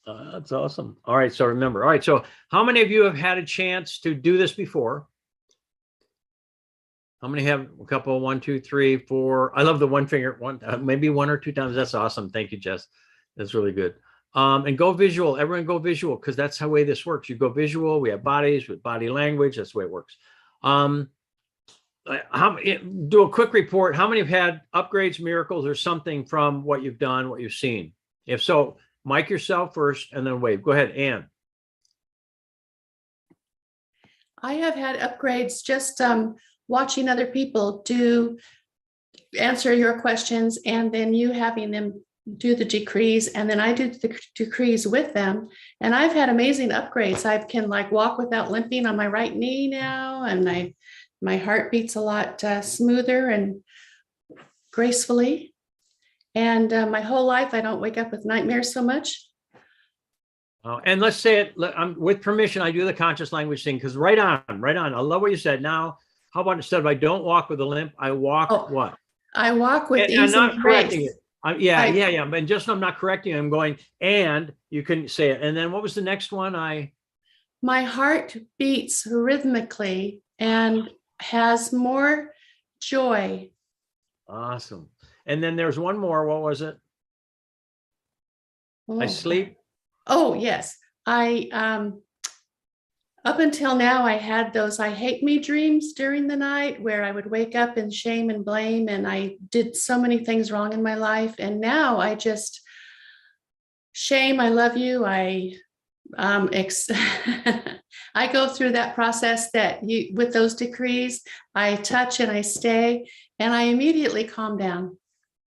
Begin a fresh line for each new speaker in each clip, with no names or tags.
That's awesome. All right. So remember, all right. So how many of you have had a chance to do this before? How many have a couple? One, two, three, four. I love the one finger, one, maybe one or two times. That's awesome. Thank you, Jess. That's really good. And go visual. Everyone go visual because that's how way this works. You go visual. We have bodies with body language. That's the way it works. Do a quick report. How many have had upgrades, miracles, or something from what you've done, what you've seen? If so, mic yourself first and then wave. Go ahead, Ann.
I have had upgrades just watching other people answer your questions and then you having them do the decrees and then I do the decrees with them. And I've had amazing upgrades. I can like walk without limping on my right knee now. And my heart beats a lot smoother and gracefully. And my whole life, I don't wake up with nightmares so much.
And let's say it, with permission, I do the conscious language thing because right on. I love what you said. Now, how about instead of I don't walk with a limp, I walk what?
I walk with ease
I'm not
and
correcting
grace.
it. Yeah. But just I'm not correcting you. I'm going, and you can say it. And then what was the next one?
My heart beats rhythmically and has more joy.
Awesome. And then there's one more. What was it? I sleep.
Oh, yes. Up until now, I had those I hate me dreams during the night where I would wake up in shame and blame. And I did so many things wrong in my life. And now I just shame, I love you. I go through that process with those decrees, I touch and I stay and I immediately calm down.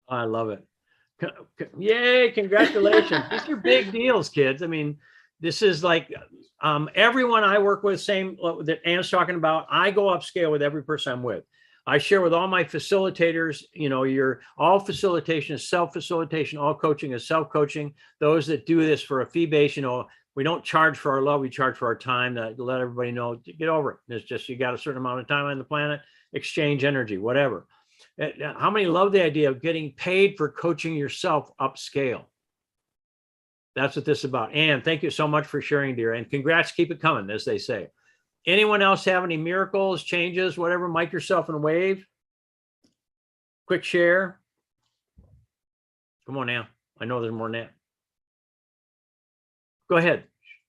I love it. Yay, congratulations. These are big deals, kids. I mean, this is like everyone I work with, same that Ann's talking about, I go upscale with every person I'm with. I share with all my facilitators, all facilitation is self-facilitation, all coaching is self-coaching. Those that do this for a fee base, we don't charge for our love, we charge for our time to let everybody know, get over it. It's just, you got a certain amount of time on the planet, exchange energy, whatever. How many love the idea of getting paid for coaching yourself upscale? That's what this is about. Ann, thank you so much for sharing, dear. And congrats, keep it coming, as they say. Anyone else have any miracles, changes, whatever? Mic yourself and wave. Quick share. Come on now. I know there's more than that. Go ahead,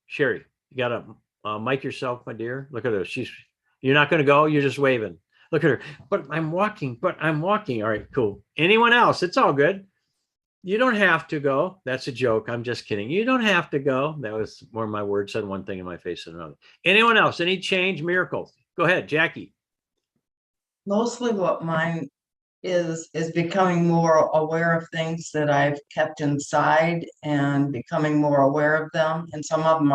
Sherry. You got to mic yourself, my dear. Look at her. You're not going to go. You're just waving. Look at her. But I'm walking. All right, cool. Anyone else? It's all good. You don't have to go. That's a joke. I'm just kidding. You don't have to go. That was where my word said one thing and my face said another. Anyone else? Any change, miracles? Go ahead, Jackie.
Mostly what mine is becoming more aware of things that I've kept inside and becoming more aware of them. And some of them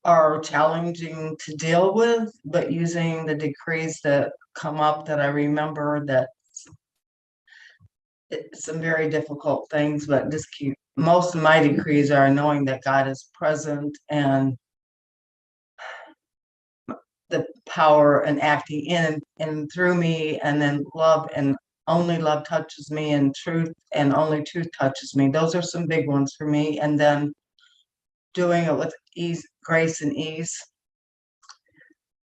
are challenging to deal with, but using the decrees that come up that I remember that it's some very difficult things, but most of my decrees are knowing that God is present and the power and acting in and through me, and then love, and only love touches me, and truth, and only truth touches me. Those are some big ones for me. And then doing it with ease, grace and ease,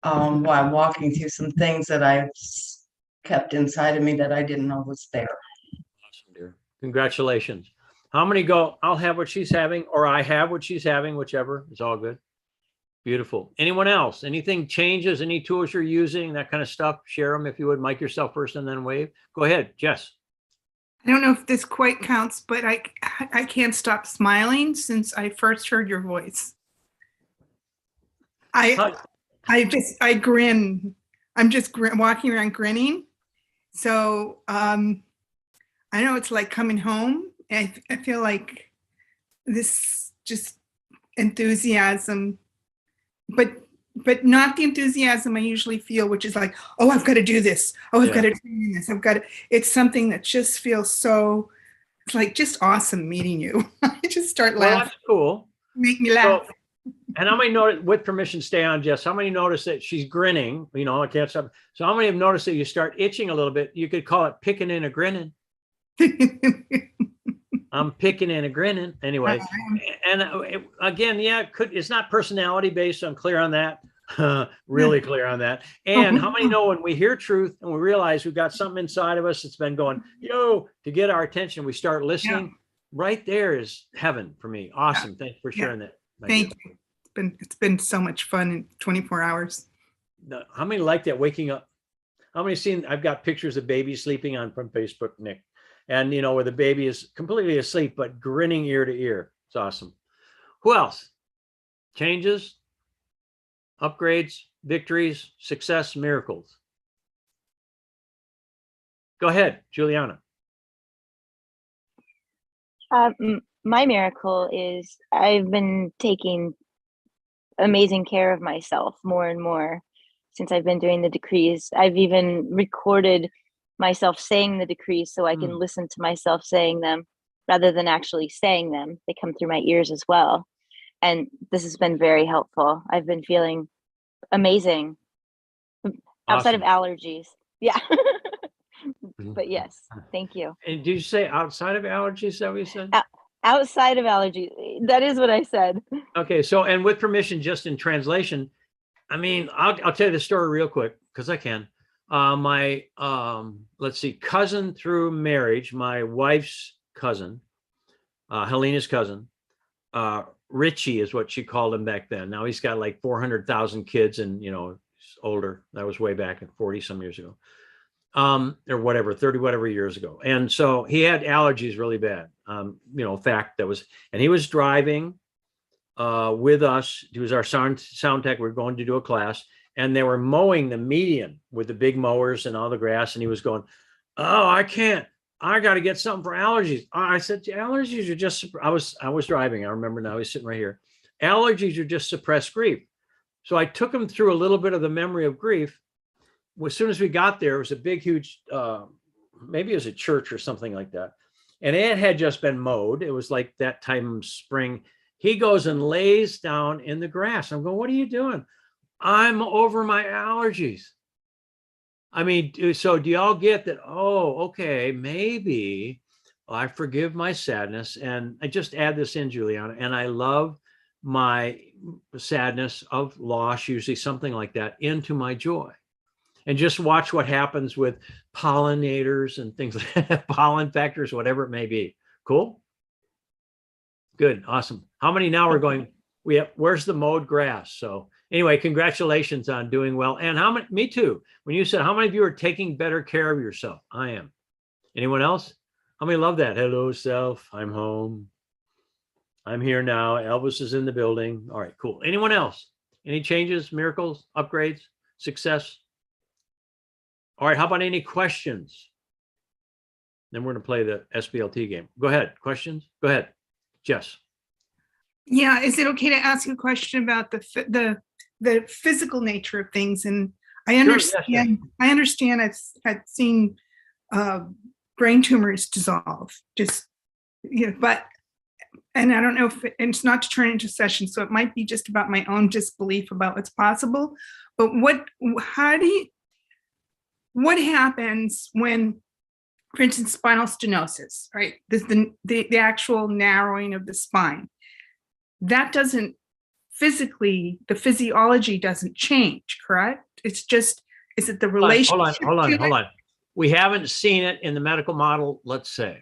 while I'm walking through some things that I've kept inside of me that I didn't know was there.
Awesome, dear. Congratulations. How many go, I'll have what she's having, or I have what she's having, whichever. It's all good. Beautiful. Anyone else? Anything changes? Any tools you're using? That kind of stuff? Share them if you would. Mic yourself first and then wave. Go ahead, Jess.
I don't know if this quite counts, but I can't stop smiling since I first heard your voice. I grin. I'm just walking around grinning. So I know it's like coming home. I feel like this just enthusiasm, but not the enthusiasm I usually feel, which is like, oh, I've got to do this. Oh, I've got to do this. It's something that just feels so, it's like just awesome meeting you. I just start laughing.
Well, that's cool.
Make me laugh.
So, and how many notice, with permission, stay on, Jess, how many notice that she's grinning? I can't stop. So how many have noticed that you start itching a little bit? You could call it picking in a grinning. I'm picking and a grinning anyway. And again, yeah, it's not personality based. I'm clear on that. Really clear on that. And how many know when we hear truth and we realize we've got something inside of us that's been going, yo, to get our attention, we start listening. Right there is heaven for me. Awesome. Thanks for sharing that.
Thank you. It's been so much fun in 24 hours.
How many like that waking up? How many seen? I've got pictures of babies sleeping on from Facebook, Nick. And, where the baby is completely asleep, but grinning ear to ear. It's awesome. Who else? Changes, upgrades, victories, success, miracles. Go ahead, Juliana.
My miracle is I've been taking amazing care of myself more and more since I've been doing the decrees. I've even recorded myself saying the decrees so I can listen to myself saying them rather than actually saying them. They come through my ears as well. And this has been very helpful. I've been feeling amazing outside of allergies. Yeah. But yes, thank you.
And did you say outside of allergies? Is that what you said?
Outside of allergies. That is what I said.
Okay. So, and with permission, just in translation, I mean, I'll tell you the story real quick because I can. My let's see, cousin through marriage, my wife's cousin, Helena's cousin, Richie is what she called him back then. Now he's got like 400,000 kids and, he's older. That was way back at 40 some years ago. Or whatever, 30, whatever years ago. And so he had allergies really bad. Fact that was, and he was driving with us. He was our sound tech. We were going to do a class and they were mowing the median with the big mowers and all the grass. And he was going, oh, I can't, I got to get something for allergies. I said, allergies are just, I was driving. I remember now he's sitting right here. Allergies are just suppressed grief. So I took him through a little bit of the memory of grief. As soon as we got there, it was a big, huge, maybe it was a church or something like that. And it had just been mowed. It was like that time of spring. He goes and lays down in the grass. I'm going, what are you doing? I'm over my allergies. I mean, so do y'all get that? Oh, okay, maybe I forgive my sadness. And I just add this in, Juliana, and I love my sadness of loss, usually something like that, into my joy. And just watch what happens with pollinators and things like that, pollen factors, whatever it may be. Cool? Good, awesome. How many now are going, where's the mowed grass? So anyway, congratulations on doing well. And how many, me too. When you said, how many of you are taking better care of yourself? I am. Anyone else? How many love that? Hello, self, I'm home. I'm here now. Elvis is in the building. All right, cool. Anyone else? Any changes, miracles, upgrades, success? All right, how about any questions? Then we're going to play the SBLT game. Go ahead. Questions? Go ahead. Jess.
Yeah, is it okay to ask a question about the physical nature of things? And I understand.
Sure, yes.
I understand. I've seen brain tumors dissolve. Just but and I don't know if and it's not to turn into session, so it might be just about my own disbelief about what's possible. But what happens when, for instance, spinal stenosis, right? The actual narrowing of the spine. That doesn't physically, the physiology doesn't change, correct? It's just, is it the relationship?
Hold on. We haven't seen it in the medical model, let's say.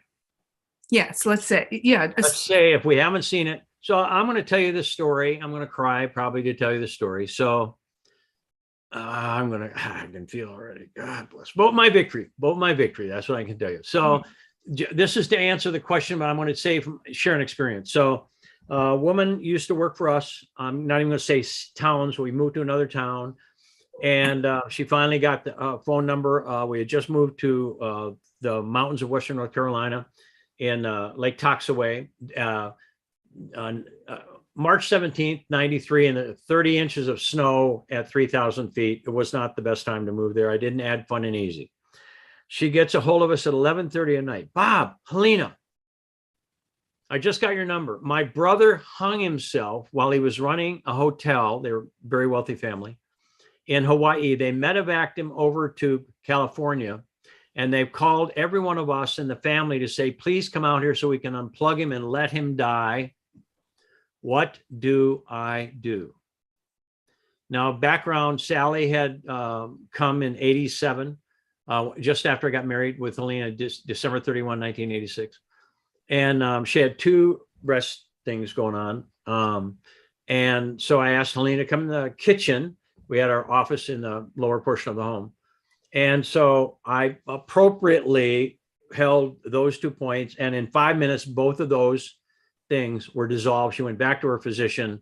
Yes, let's say, yeah.
Let's say if we haven't seen it. So I'm going to tell you this story. I'm going to cry probably to tell you the story. So I can feel already. God bless. Vote my victory. That's what I can tell you. So this is to answer the question, but I'm going to share an experience. So a woman used to work for us. I'm not even going to say towns. We moved to another town and she finally got the phone number. We had just moved to the mountains of Western North Carolina in Lake Toxaway. On March 17th, 93, and 30 inches of snow at 3,000 feet. It was not the best time to move there. I didn't add fun and easy. She gets a hold of us at 11:30 at night. Bob, Helena, I just got your number. My brother hung himself while he was running a hotel. They were a very wealthy family in Hawaii. They medevaced him over to California. And they've called every one of us in the family to say, please come out here so we can unplug him and let him die. What do I do? Now, background, Sally had come in 87, just after I got married with Helena, December 31, 1986. And she had 2 breast things going on. And so I asked Helena to come in the kitchen. We had our office in the lower portion of the home. And so I appropriately held those 2 points. And in 5 minutes, both of those things were dissolved. She went back to her physician.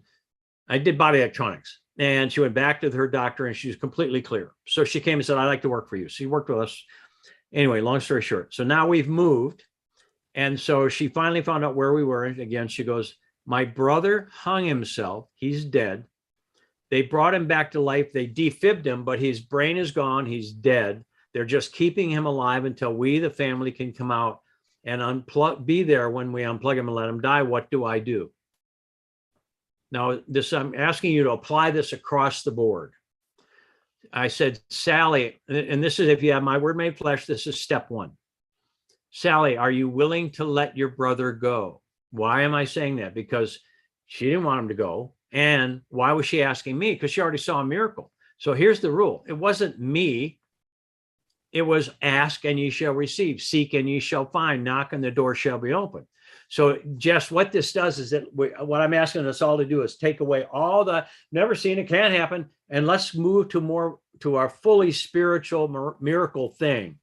I did body electronics. And she went back to her doctor and she was completely clear. So she came and said, I'd like to work for you. So she worked with us. Anyway, long story short. So now we've moved. And so she finally found out where we were. And again, she goes, my brother hung himself. He's dead. They brought him back to life. They defibbed him, but his brain is gone. He's dead. They're just keeping him alive until we, the family, can come out and be there when we unplug him and let him die. What do I do? Now, I'm asking you to apply this across the board. I said, Sally, and this is, if you have my word made flesh, this is step 1. Sally, are you willing to let your brother go? Why am I saying that? Because she didn't want him to go. And why was she asking me? Because she already saw a miracle. So here's the rule. It wasn't me. It was ask and ye shall receive, seek and ye shall find, knock and the door shall be open. So Jess, what this does is that what I'm asking us all to do is take away all the never seen, it can't happen, and let's move to our fully spiritual miracle thing.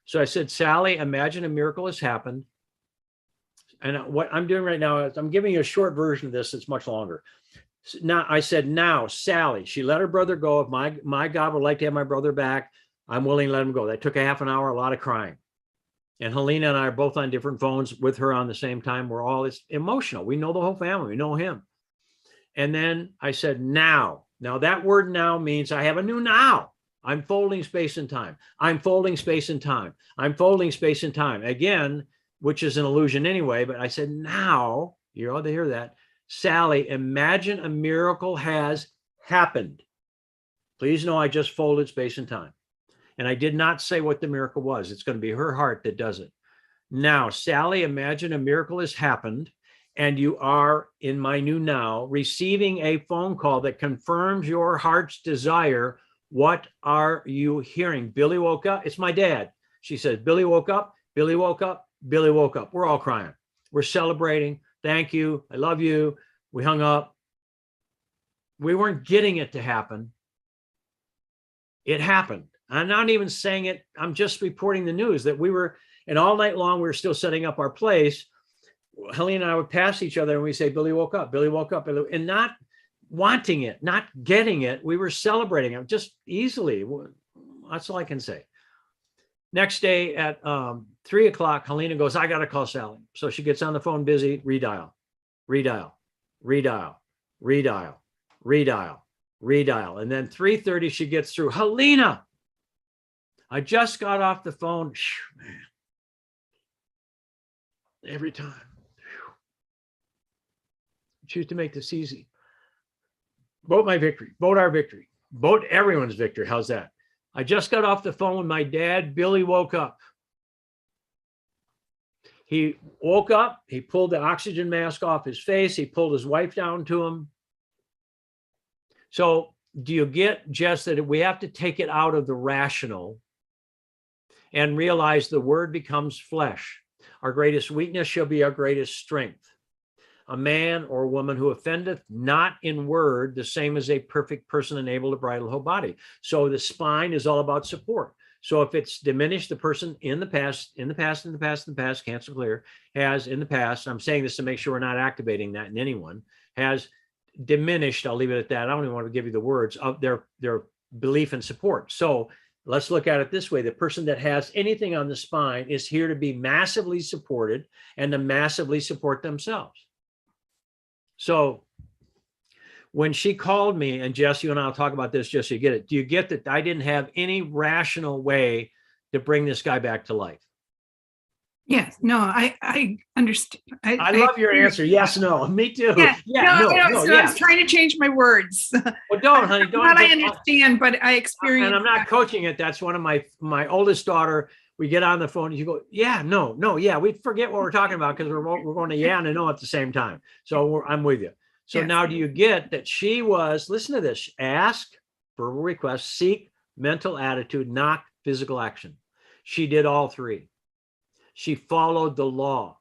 So I said, Sally, imagine a miracle has happened. And what I'm doing right now is I'm giving you a short version of this. It's much longer. Now I said, now Sally, she let her brother go. If my God would like to have my brother back, I'm willing to let him go. That took a half an hour, a lot of crying. And Helena and I are both on different phones with her on the same time. We're all emotional. We know the whole family. We know him. And then I said, now that word now means I have a new now. I'm folding space and time. I'm folding space and time. I'm folding space and time again, which is an illusion anyway. But I said, now you're all to hear that. Sally, imagine a miracle has happened. Please know I just folded space and time. And I did not say what the miracle was. It's going to be her heart that does it. Now, Sally, imagine a miracle has happened and you are in my new now receiving a phone call that confirms your heart's desire. What are you hearing? Billy woke up. It's my dad. She says, Billy woke up. Billy woke up. Billy woke up. We're all crying. We're celebrating. Thank you. I love you. We hung up. We weren't getting it to happen. It happened. I'm not even saying it. I'm just reporting the news that we were, and all night long, we were still setting up our place. Helena and I would pass each other and we say, Billy woke up, Billy woke up, and not wanting it, not getting it. We were celebrating it just easily. That's all I can say. Next day at 3 o'clock, Helena goes, I got to call Sally. So she gets on the phone, busy, redial, redial, redial, redial, redial, redial. And then 3:30, she gets through. Helena, I just got off the phone. Man. Every time. Choose to make this easy. Vote my victory. Vote our victory. Vote everyone's victory. How's that? I just got off the phone with my dad. Billy woke up. He woke up. He pulled the oxygen mask off his face. He pulled his wife down to him. So do you get, Jess, that we have to take it out of the rational and realize the word becomes flesh. Our greatest weakness shall be our greatest strength. A man or woman who offendeth not in word, the same as a perfect person enabled to bridle the whole body. So the spine is all about support. So if it's diminished, the person in the past, cancel clear, has in the past, I'm saying this to make sure we're not activating that in anyone, has diminished, I'll leave it at that. I don't even want to give you the words of their belief and support. So let's look at it this way. The person that has anything on the spine is here to be massively supported and to massively support themselves. So when she called me, and Jess, you and I'll talk about this just so you get it. Do you get that I didn't have any rational way to bring this guy back to life?
Yes, no, I understand.
I love your answer. Yes, no. Me too.
Yeah, no, I was trying to change my words.
Well, don't, honey. Don't.
I understand, but I experienced.
And I'm not coaching it. That's one of my oldest daughter we get on the phone and you go, yeah, no, yeah, we forget what we're talking about because we're going to yeah and no at the same time. So I'm with you. So
Yes.
now do you get that she was, listen to this, ask, verbal request, seek, mental attitude, knock, physical action. She did all three. She followed the law.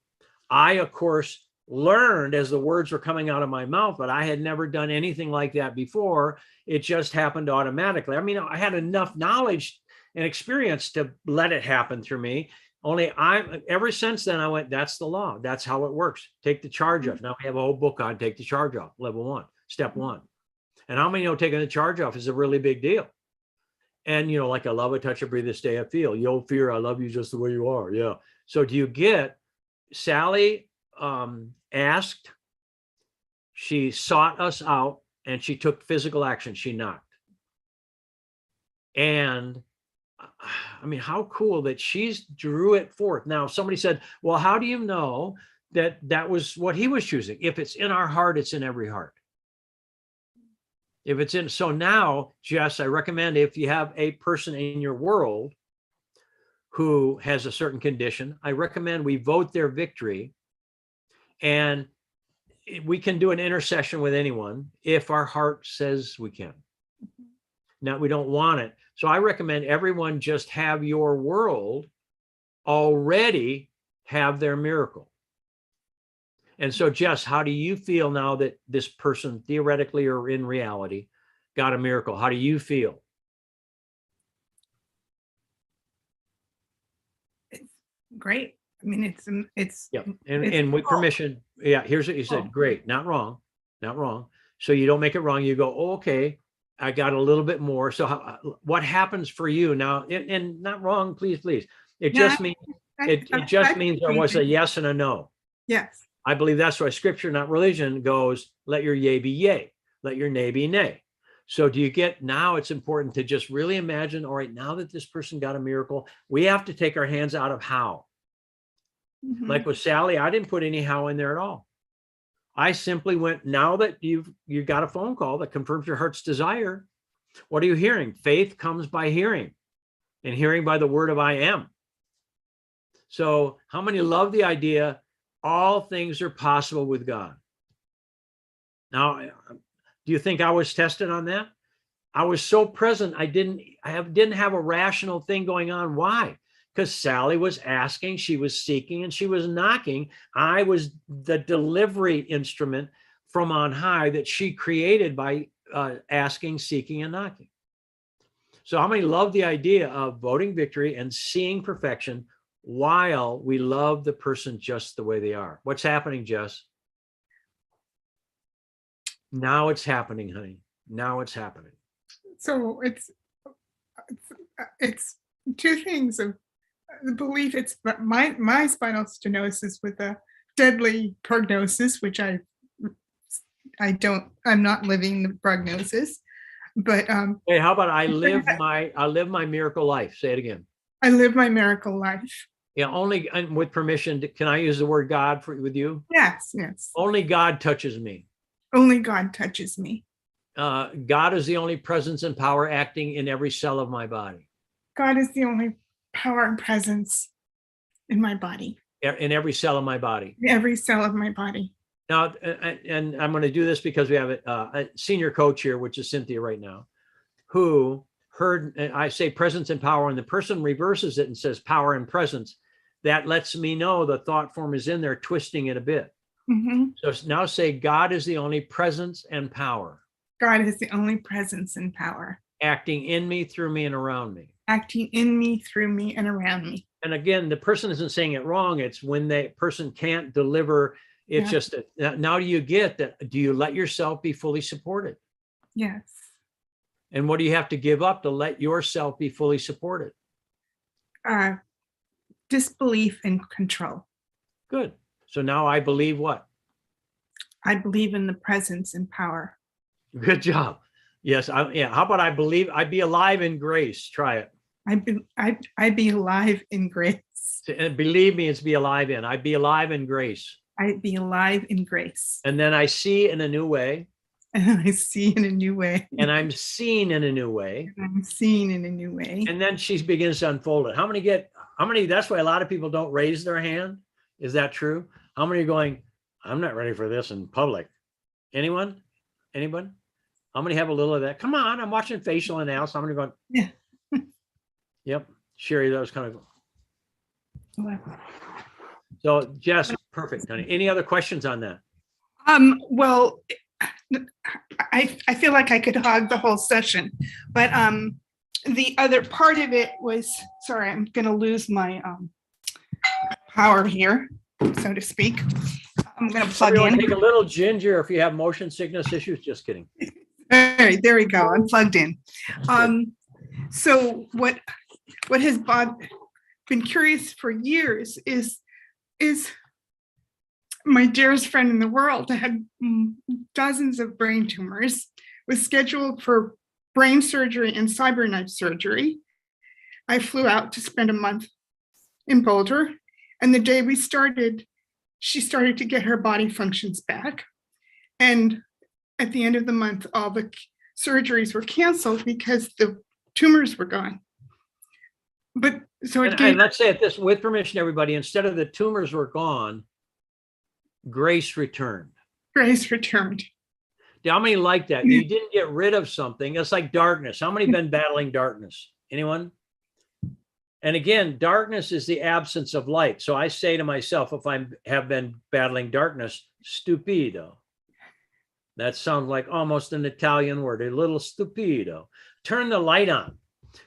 I, of course, learned as the words were coming out of my mouth, but I had never done anything like that before. It just happened automatically. I mean, I had enough knowledge and experience to let it happen through me. Only ever since then, I went, that's the law. That's how it works. Take the charge off. Now we have a whole book on take the charge off, level 1, step 1. And how many know taking the charge off is a really big deal? And, like I love, I touch, I breathe, this day I feel. Yo, fear, I love you just the way you are. Yeah. So do you get Sally asked, she sought us out, and she took physical action. She knocked. And I mean, how cool that she's drew it forth. Now, somebody said, well, how do you know that that was what he was choosing? If it's in our heart, it's in every heart. If it's in, so now, Jess, I recommend if you have a person in your world who has a certain condition, I recommend we vote their victory, and we can do an intercession with anyone if our heart says we can. Now, we don't want it. So I recommend everyone just have your world already have their miracle. And so, Jess, how do you feel now that this person theoretically or in reality got a miracle? How do you feel?
Great. I mean, it's
Yeah.
it's
And with
cool.
permission, yeah, here's what you said.
Cool.
Great. Not wrong. Not wrong. So you don't make it wrong. You go, oh, okay, I got a little bit more. So what happens for you now? And not wrong, please. It
Yeah,
just means,
I-
it just
I
means there was a yes and a no.
Yes.
I believe that's why scripture, not religion, goes, let your yea be yea, let your nay be nay. So do you get, now it's important to just really imagine, all right, now that this person got a miracle, we have to take our hands out of how.
Mhm.
Like with Sally, I didn't put any how in there at all. I simply went, now that you got a phone call that confirms your heart's desire, what are you hearing? Faith comes by hearing, and hearing by the word of I am. So how many love the idea all things are possible with God? Now, do you think I was tested on that? I was so present. I didn't have a rational thing going on. Why? Because Sally was asking, she was seeking, and she was knocking. I was the delivery instrument from on high that she created by asking, seeking, and knocking. So how many love the idea of voting victory and seeing perfection while we love the person just the way they are? What's happening, Jess? Now it's happening, honey. Now it's happening.
So it's two things of the belief. It's my spinal stenosis with a deadly prognosis, which I'm not living the prognosis, but
Hey, how about I live my miracle life? Say it again.
I live my miracle life.
Yeah, only, and with permission, can I use the word God with you?
Yes.
Only God touches me.
Only God touches me.
God is the only presence and power acting in every cell of my body.
God is the only power and presence in my body,
In every cell of my body.
in every cell of my body.
Now, and I'm going to do this because we have a senior coach here, which is Cynthia right now, who heard, I say presence and power, and the person reverses it and says power and presence. That lets me know the thought form is in there, twisting it a bit.
Mhm.
So now say God is the only presence and power,
God is the only presence and power,
acting in me, through me, and around me.
acting in me, through me, and around me.
And again, the person isn't saying it wrong. It's when the person can't deliver. It's
Yeah.
just, now do you get that? Do you let yourself be fully supported?
Yes.
And what do you have to give up to let yourself be fully supported?
Disbelief and control.
Good. So now I believe what?
I believe in the presence and power.
Good job. Yes. Yeah. How about I believe I be alive in grace? Try it.
I be alive in grace.
And believe me, it's be alive in. I be alive in grace.
I be alive in grace.
And then I see in a new way.
And I see in a new way.
and I'm seen in a new way.
I'm seen in a new way.
And then she begins to unfold it. How many, that's why a lot of people don't raise their hand. Is that true? How many are going, I'm not ready for this in public? Anyone? Anyone? How many have a little of that? Come on, I'm watching facial analysis. How many going?
Yeah.
Yep. Sherry, that was kind of,
Wow.
so Jess, perfect, honey. Any other questions on that?
Well, I feel like I could hog the whole session, but the other part of it was, sorry, I'm gonna lose my power here, so to speak. I'm gonna plug
Everyone
in.
take a little ginger if you have motion sickness issues. Just kidding.
All right, there we go. I'm plugged in. So what has been curious for years is my dearest friend in the world had dozens of brain tumors, was scheduled for brain surgery and cyberknife surgery. I flew out to spend a month in Boulder, and the day we started, she started to get her body functions back. And at the end of the month, all the surgeries were canceled because the tumors were gone. But so it
And
gave
let's say it this, with permission, everybody, instead of the tumors were gone, grace returned.
grace returned.
How many like that? You didn't get rid of something. It's like darkness. How many been battling darkness? Anyone? And again, darkness is the absence of light. So I say to myself, if I have been battling darkness, stupido. That sounds like almost an Italian word, a little stupido. Turn the light on.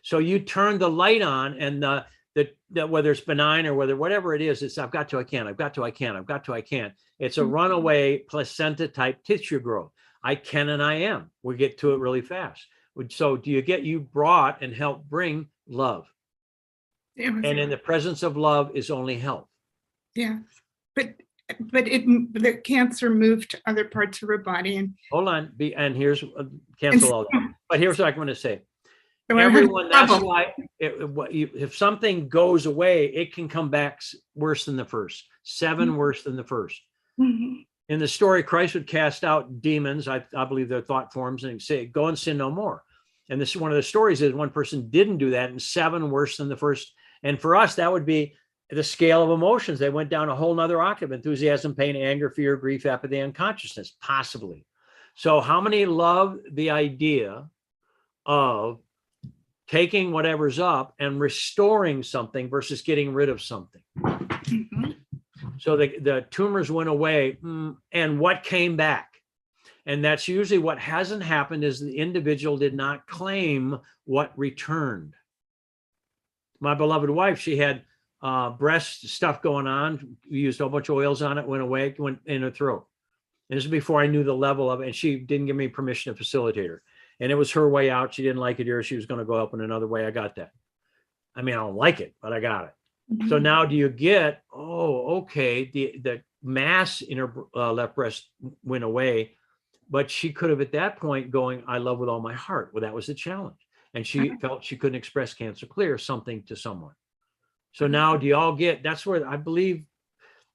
So you turn the light on, and the whether it's benign or whatever it is, it's I've got to, I can't, I've got to, I can't, I've got to, I can't. It's a runaway placenta type tissue growth. I can and I am. We get to it really fast. So you brought and helped bring love. And in the presence of love is only health.
Yeah, but the cancer moved to other parts of her body, and
Hold on, and here's cancel all that. But here's what I'm going to say.
so I had
Everyone, that's
trouble.
why if something goes away, it can come back worse than the first, 7 worse than the first.
Mhm.
In the story, Christ would cast out demons. I believe their thought forms, and say, "Go and sin no more." And this is one of the stories is one person didn't do that, and 7 worse than the first. And for us, that would be the scale of emotions. They went down a whole nother octave: enthusiasm, pain, anger, fear, grief, apathy, unconsciousness, possibly. So how many love the idea of taking whatever's up and restoring something versus getting rid of something?
Mhm.
So the tumors went away, and what came back? And that's usually what hasn't happened is the individual did not claim what returned. My beloved wife, she had breast stuff going on. We used a whole bunch of oils on it, went away, went in her throat. And this is before I knew the level of it. And she didn't give me permission to facilitate her. And it was her way out. She didn't like it here. She was going to go up in another way. I got that. I mean, I don't like it, but I got it. So now do you get, okay, the mass in her left breast went away, but she could have at that point going, I love with all my heart. Well, that was the challenge. And she felt she couldn't express cancer clear something to someone. So now do you all get, that's where I believe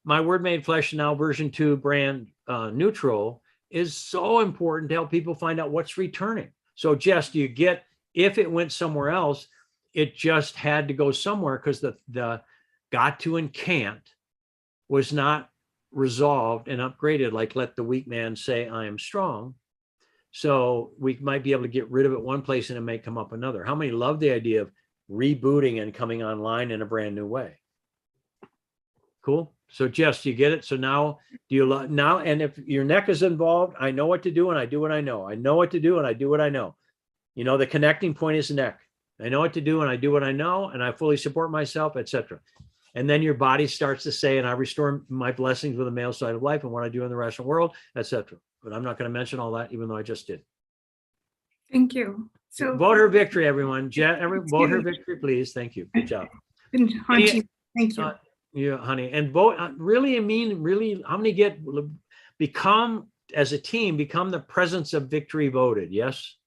my Word Made Flesh now version 2 brand neutral is so important to help people find out what's returning. So Jess, do you get, if it went somewhere else, it just had to go somewhere because the got to and can't was not resolved and upgraded, like let the weak man say, I am strong. So we might be able to get rid of it one place and it may come up another. How many love the idea of rebooting and coming online in a brand new way? Cool. So Jess, do you get it? So now do you now, and if your neck is involved, I know what to do and I do what I know. I know what to do and I do what I know. You know, the connecting point is the neck. I know what to do and I do what I know, and I fully support myself, etc. And then your body starts to say, and I restore my blessings with the male side of life and what I do in the rational world, etc. But I'm not going to mention all that, even though I just did.
Thank you. So
Vote her victory, everyone. Vote her victory, please. Thank you. Good job.
been haunting. Thank you.
Yeah, honey. And vote really, how many become as a team, become the presence of victory voted? Yes.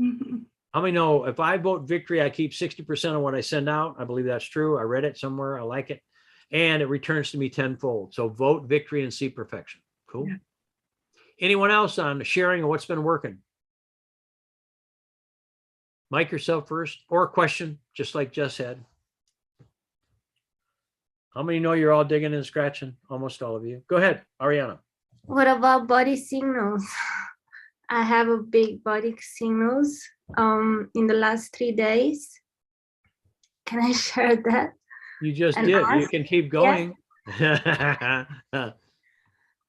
Mhm.
How many know if I vote victory, I keep 60% of what I send out? I believe that's true. I read it somewhere. I like it. And it returns to me tenfold. So vote victory and see perfection. Cool.
Yeah.
Anyone else on sharing of what's been working? Mike, yourself first, or a question, just like Jess had. How many know you're all digging and scratching? Almost all of you. Go ahead, Ariana.
What about body signals? I have a big body signals in the last 3 days. Can I share that?
You just
And
did. You
ask-
can keep going.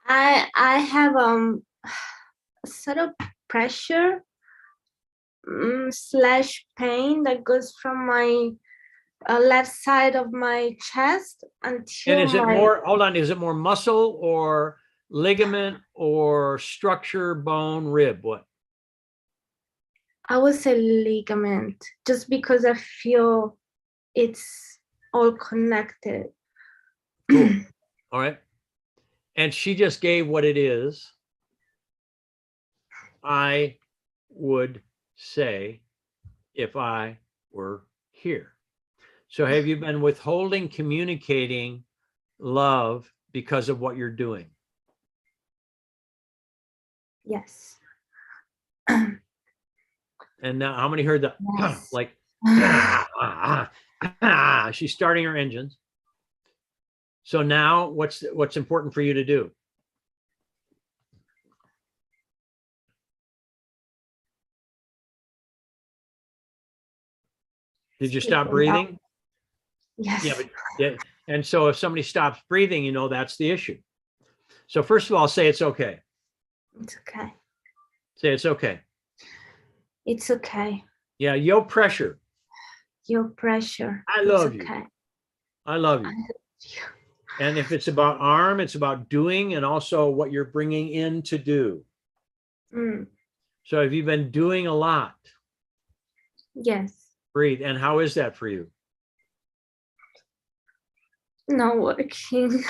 I have a sort of pressure slash pain that goes from my left side of my chest until
And is it
my,
more, hold on, is it more muscle or ligament or structure, bone, rib? What?
I would say ligament, just because I feel it's all connected.
Cool. All right. And she just gave what it is. I would say if I were here. So have you been withholding communicating love because of what you're doing?
Yes.
And now how many heard that?
Yes.
Like, she's starting her engines. So now what's important for you to do? Did you stop breathing?
Yes.
Yeah, but yeah. And so if somebody stops breathing, you know, that's the issue. So first of all, say it's okay.
It's okay.
Say it's okay.
It's okay.
Yeah, yo pressure.
Your pressure.
I
It's
love you.
okay.
I love you. And if it's about arm, it's about doing and also what you're bringing in to do.
Mm,
So have you been doing a lot?
yes.
Breathe. And how is that for you?
Not working.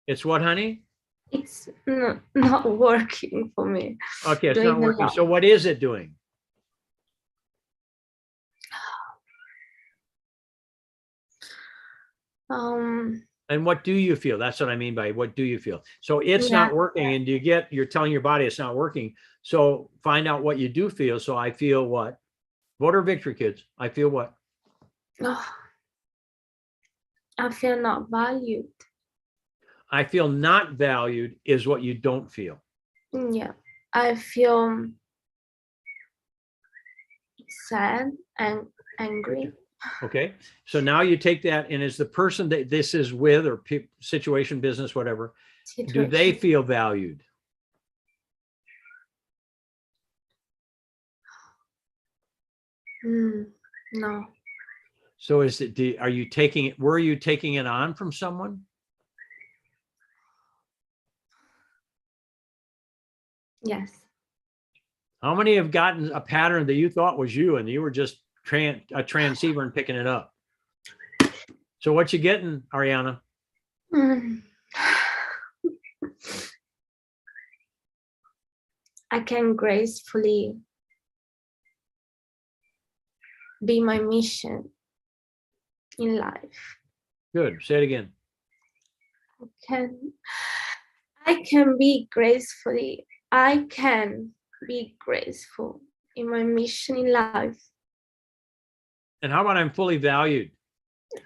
It's what, honey?
It's not working for me.
Okay, it's
Doing
not
a
working.
lot.
So what is it doing? And what do you feel? That's what I mean by what do you feel? So it's
Yeah.
not working, and you're telling your body it's not working. So find out what you do feel. So I feel what? Voter victory, kids. I feel what?
I feel not valued.
I feel not valued is what you don't feel.
Yeah. I feel sad and angry.
Okay. So now you take that, and is the person that this is with or situation, business, whatever, do they
Situation.
feel valued?
No.
So is it, are you taking it, were you taking it on from someone?
Yes.
How many have gotten a pattern that you thought was you and you were just a transceiver and picking it up? So what you getting, Ariana?
Mm. I can gracefully be my mission in life.
Good. Say it again.
I can be gracefully. I can be graceful in my mission in life,
And how about I'm fully valued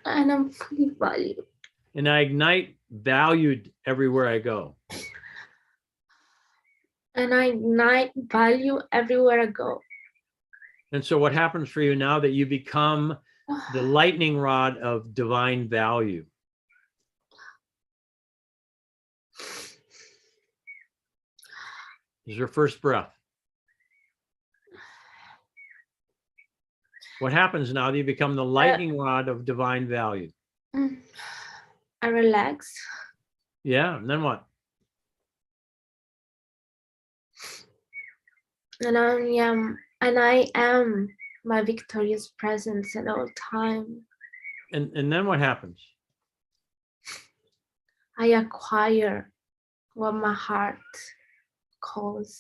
and I'm fully valued.
and I ignite valued everywhere I go?
And I ignite value everywhere I go.
And so what happens for you now that you become the lightning rod of divine value? This is your first breath. What happens now that you become the lightning rod of divine value?
I relax.
Yeah, and then what?
And I am my victorious presence at all time.
And then what happens?
I acquire what my heart calls.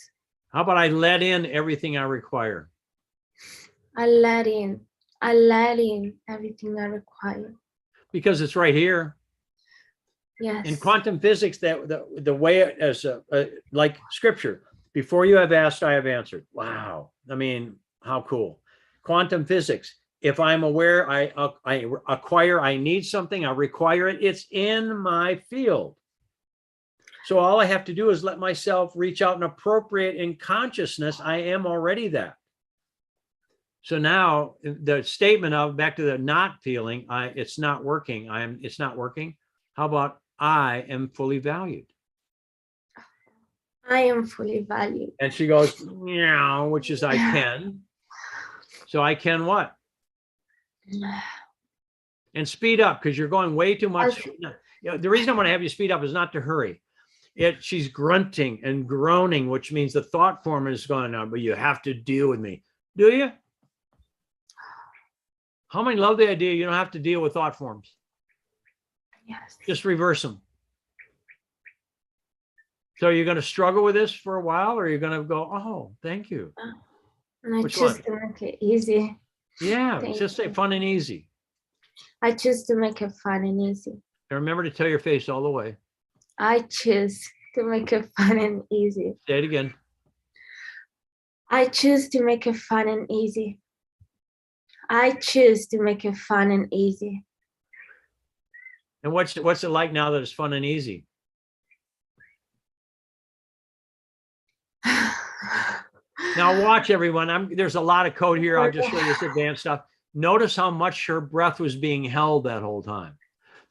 How about I let in everything I require?
I let in everything I require.
Because it's right here.
Yes.
In quantum physics, that the way it, as like scripture, before you have asked, I have answered. Wow. I mean, how cool. Quantum physics. If I'm aware, I acquire, I need something, I require it. It's in my field. So all I have to do is let myself reach out and appropriate in consciousness. I am already that. So now the statement of back to the not feeling, it's not working. It's not working. How about I am fully valued?
I am fully valued.
And she goes, yeah, which is I can. So I can what? And speed up because you're going way too much. The reason I want to have you speed up is not to hurry. She's grunting and groaning, which means the thought form is going on, but you have to deal with me. Do you? How many love the idea you don't have to deal with thought forms?
Yes.
Just reverse them. So you're going to struggle with this for a while, or you're going to go, oh, thank you.
And I
Which
choose
one?
to make it easy.
Yeah,
Thank
just say
you.
fun and easy.
I choose to make it fun and easy.
And remember to tell your face all the way.
I choose to make it fun and easy.
Say it again.
I choose to make it fun and easy. I choose to make it fun and easy.
And what's it like now that it's fun and easy? Now watch everyone. There's a lot of code here. I'll just show you this advanced stuff. Notice how much her breath was being held that whole time.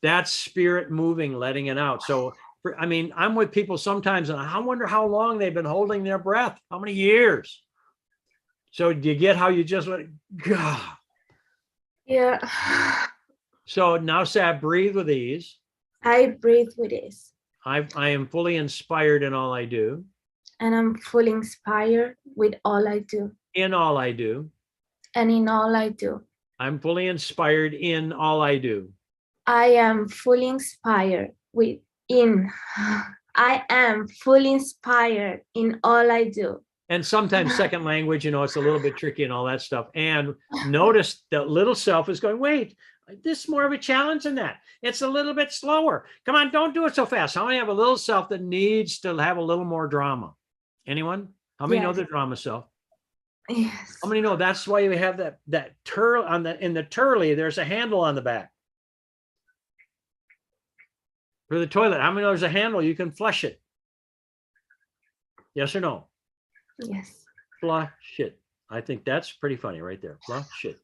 That's spirit moving, letting it out. So, I mean, I'm with people sometimes and I wonder how long they've been holding their breath. How many years? So do you get how you just went, God.
Yeah.
So now say, I breathe with ease.
I breathe with ease.
I am fully inspired in all I do.
And I'm fully inspired with all I do.
In all I do.
And in all I do.
I'm fully inspired in all I do.
I am fully inspired I am fully inspired in all I do.
And sometimes second language, it's a little bit tricky and all that stuff. And notice the little self is going, wait, this is more of a challenge than that. It's a little bit slower. Come on, don't do it so fast. How many have a little self that needs to have a little more drama? Anyone? How many know
Yes.
the drama self?
Yes.
How many know that's why you have that turtle in the turley, there's a handle on the back. For the toilet, how many know there's a handle? You can flush it. Yes or no?
Yes.
Flush it. I think that's pretty funny right there. Flush it.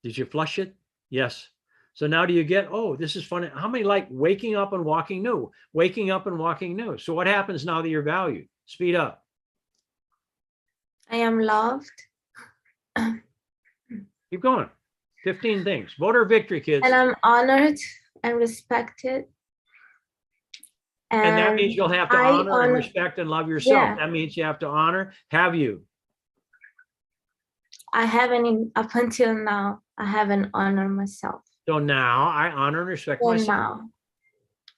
Did you flush it? Yes. So now do you get, oh, this is funny. How many like waking up and walking new? Waking up and walking new. So what happens now that you're valued? Speed up.
I am loved.
Keep going. 15 things. Voter victory, kids.
And I'm honored and respected.
And that means you'll have to
I
honor and respect and love yourself.
Yeah.
That means you have to honor. Have you?
I haven't, up until now, I haven't honored myself.
So now I honor and respect
So
myself.
now,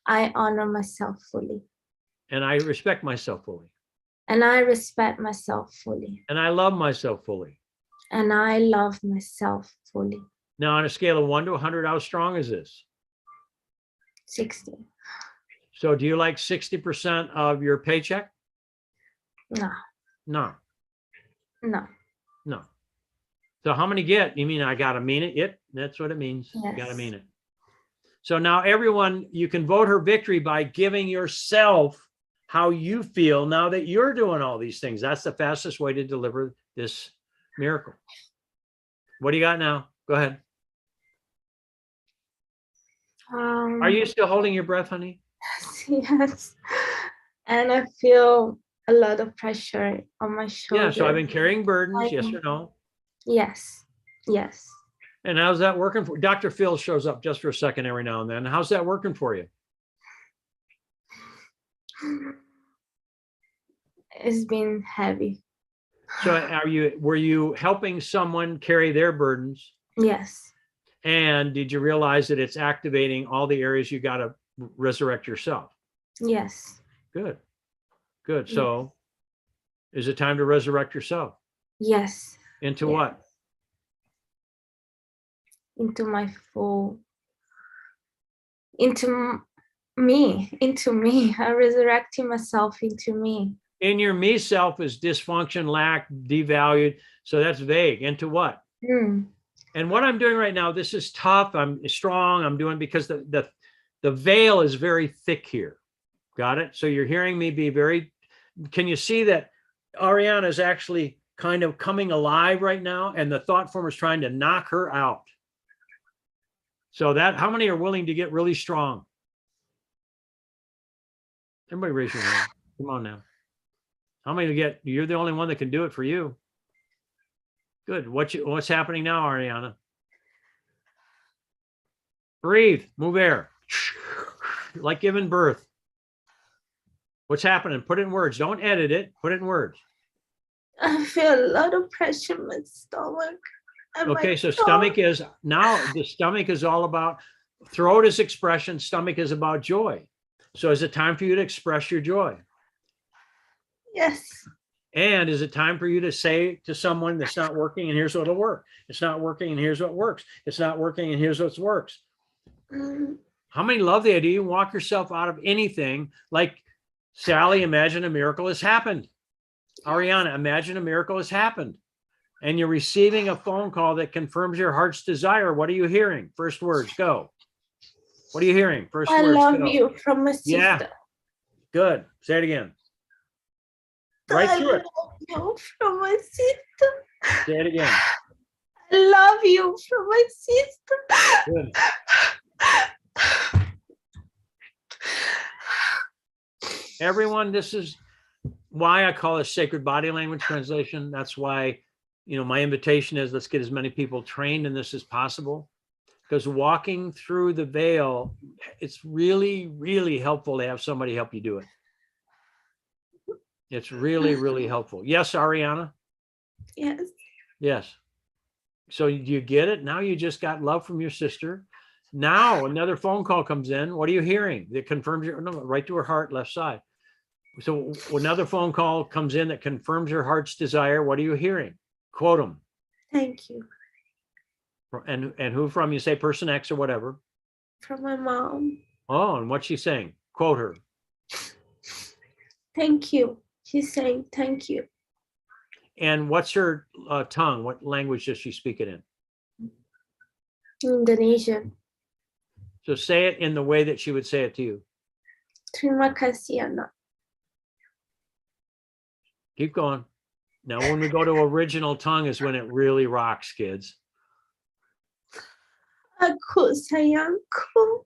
I honor myself fully.
And I respect myself fully.
And I respect myself fully.
And I love myself fully.
And I love myself fully.
Now on a scale of 1 to 100, how strong is this?
60.
So do you like 60% of your paycheck?
No,
No,
no.
no. So how many get? You mean I got to mean it? That's what it means. You got to
Yes.
mean it. So now everyone, you can vote her victory by giving yourself how you feel now that you're doing all these things. That's the fastest way to deliver this miracle. What do you got now? Go ahead. Are you still holding your breath, honey?
Yes. And I feel a lot of pressure on my shoulder.
Yeah, so I've been carrying burdens, yes or no?
Yes. Yes.
And how's that working for Dr. Phil shows up just for a second every now and then. How's that working for you?
It's been heavy.
So were you helping someone carry their burdens?
Yes.
And did you realize that it's activating all the areas you got to resurrect yourself?
Yes.
Good. Good. So is it time to resurrect yourself?
Yes.
Into
Yeah.
what?
Into my full, into me, into me. I'm resurrecting myself into me.
In your me self is dysfunction, lack, devalued. So that's vague. Into what?
Mm.
And what I'm doing right now, this is tough. I'm strong. I'm doing because the veil is very thick here. Got it? So you're hearing me be very, can you see that Ariana is actually kind of coming alive right now, and the thought form is trying to knock her out. So that, how many are willing to get really strong? Everybody raise your hand. Come on now. How many to get, you're the only one that can do it for you. Good. What's happening now, Ariana? Breathe, move air. Like giving birth. What's happening? Put it in words. Don't edit it. Put it in words.
I feel a lot of pressure in my stomach. and my
Okay, so
throat.
stomach is, now the stomach is all about, throat is expression, stomach is about joy. So is it time for you to express your joy?
Yes.
And is it time for you to say to someone that's not working and here's what'll work? It's not working and here's what works. It's not working and here's what works.
Mm.
How many love the idea you walk yourself out of anything? Like Sally, imagine a miracle has happened. Ariana, imagine a miracle has happened. And you're receiving a phone call that confirms your heart's desire. What are you hearing? First words, go. What are you hearing? First
I
words,
love
go.
you from my sister.
Yeah. Good. Say it again. Right
I
through it.
love you from my sister.
Say it again.
I love you from my sister.
Good. Everyone, this is why I call it sacred body language translation. That's why, my invitation is let's get as many people trained in this as possible. Because walking through the veil, it's really, really helpful to have somebody help you do it. It's really, really helpful. Yes, Ariana?
Yes.
Yes. So do you get it? Now you just got love from your sister. Now another phone call comes in. What are you hearing? That confirms your, no, right to her heart, left side. So another phone call comes in that confirms your heart's desire. What are you hearing? Quote them.
Thank you.
And who from? You say person X or whatever.
From my mom.
Oh, and what's she saying? Quote her.
Thank you. She's saying thank you.
And what's her tongue? What language does she speak it in?
Indonesian.
So say it in the way that she would say it to you.
Terima kasih, anak.
Keep going. Now, when we go to original tongue is when it really rocks, kids.
Aku sayangku.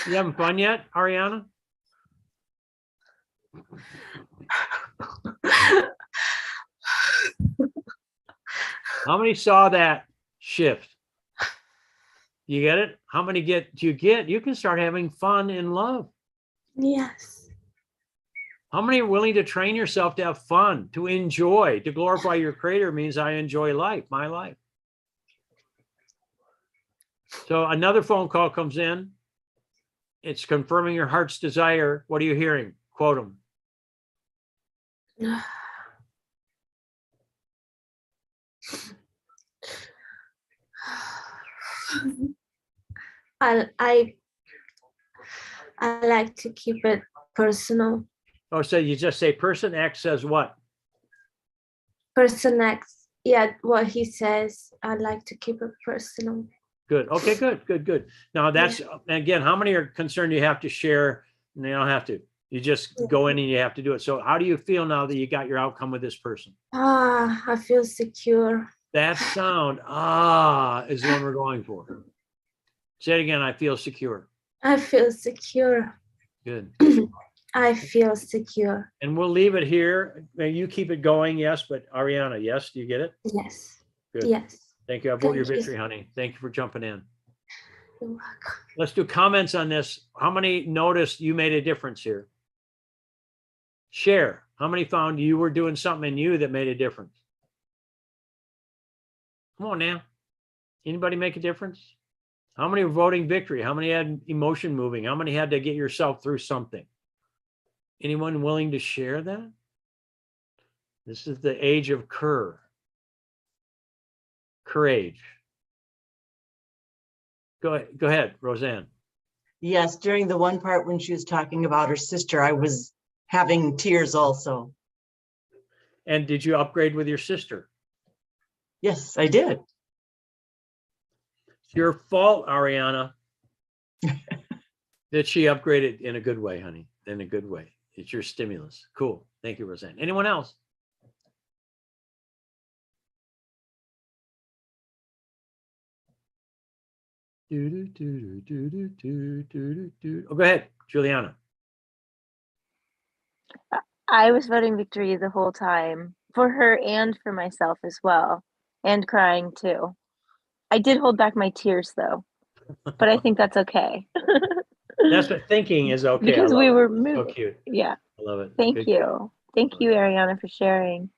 You having fun yet, Ariana? How many saw that shift? You get it? How many do you get? You can start having fun in love.
Yes.
How many are willing to train yourself to have fun, to enjoy, to glorify your creator means I enjoy life, my life. So another phone call comes in. It's confirming your heart's desire. What are you hearing? Quote them.
I like to keep it personal.
Oh, so you just say person X says what?
Person X. Yeah, what he says. I like to keep it personal.
Good. Okay, good. Now that's, again, how many are concerned you have to share? And you don't have to. You just go in and you have to do it. So how do you feel now that you got your outcome with this person?
I feel secure.
That sound, is the one we're going for. Say it again. I feel secure.
I feel secure.
Good.
I feel secure.
And we'll leave it here. You keep it going. Yes, but Ariana, yes, do you get it?
Yes.
Good.
Yes.
Thank you. I vote your
Thank you.
victory, honey. Thank you for jumping in.
You're welcome.
Let's do comments on this. How many noticed you made a difference here? Share. How many found you were doing something in you that made a difference? Come on now. Anybody make a difference? How many were voting victory? How many had emotion moving? How many had to get yourself through something? Anyone willing to share that? This is the age of Kerr. courage. Go ahead, Roseanne.
Yes, during the one part when she was talking about her sister, I was having tears also.
And did you upgrade with your sister?
Yes, I did.
It's your fault, Ariana, that she upgraded in a good way, honey, in a good way. It's your stimulus. Cool. Thank you, Roseanne. Anyone else? Oh, go ahead, Juliana.
I was voting victory the whole time for her and for myself as well, and crying too. I did hold back my tears though, but I think that's okay.
That's what thinking is okay.
Because
I love
we
it.
were
So
moving.
cute.
Yeah.
I love it.
Thank
Good.
you. Thank you, Ariana, for sharing.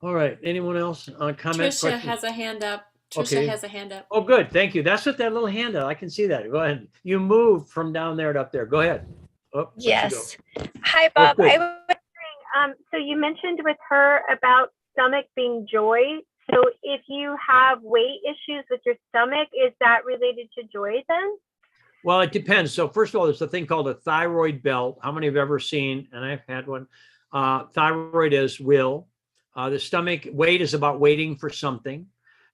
All right. Anyone else on comment?
Trisha
Questions?
has a hand up. Trisha
Okay.
has a hand up.
Oh, good. Thank you. That's what that little hand is. I can see that. Go ahead. You moved from down there to up there. Go ahead. Oh,
Yes. Hi,
Oh,
Bob.
good.
I was wondering, so you mentioned with her about stomach being joy. So if you have weight issues with your stomach, is that related to joy then?
Well, it depends. So first of all, there's a thing called a thyroid belt. How many have ever seen, and I've had one, thyroid is will. The stomach weight is about waiting for something.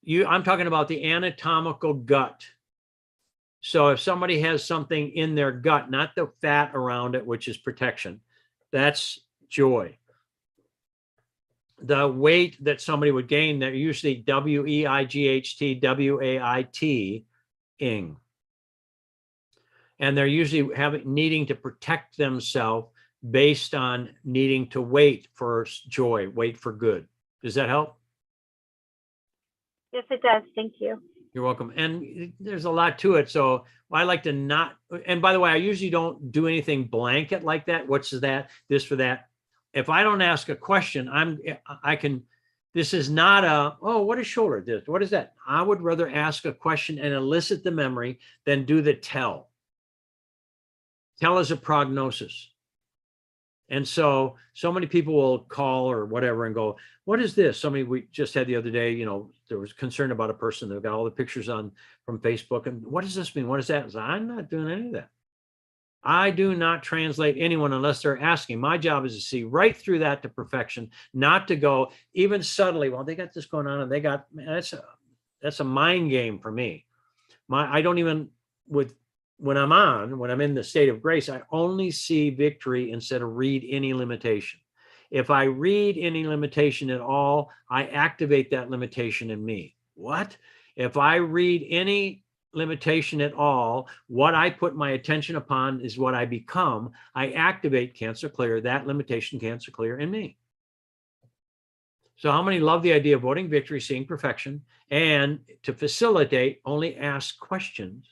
I'm talking about the anatomical gut. So if somebody has something in their gut, not the fat around it, which is protection, that's joy. The weight that somebody would gain, they're usually WEIGHT, WAIT-ing. And they're usually needing to protect themselves based on needing to wait for joy, wait for good. Does that help?
Yes, it does. Thank you.
You're welcome. And there's a lot to it. So I like to not, and by the way, I usually don't do anything blanket like that. What's that? This for that. If I don't ask a question, this is not oh, what is shoulder? This, what is that? I would rather ask a question and elicit the memory than do the tell. Tell is a prognosis. And so many people will call or whatever and go, what is this? Somebody we just had the other day, there was concern about a person that got all the pictures from Facebook. And what does this mean? What is that? I'm not doing any of that. I do not translate anyone unless they're asking. My job is to see right through that to perfection, not to go even subtly, well, they got this going on and they got, that's a mind game for me. I don't even when I'm in the state of grace, I only see victory instead of read any limitation. If I read any limitation at all, I activate that limitation in me. What? If I read any limitation at all, what I put my attention upon is what I become. I activate cancer clear, that limitation cancer clear in me. So how many love the idea of voting victory, seeing perfection, and to facilitate, only ask questions?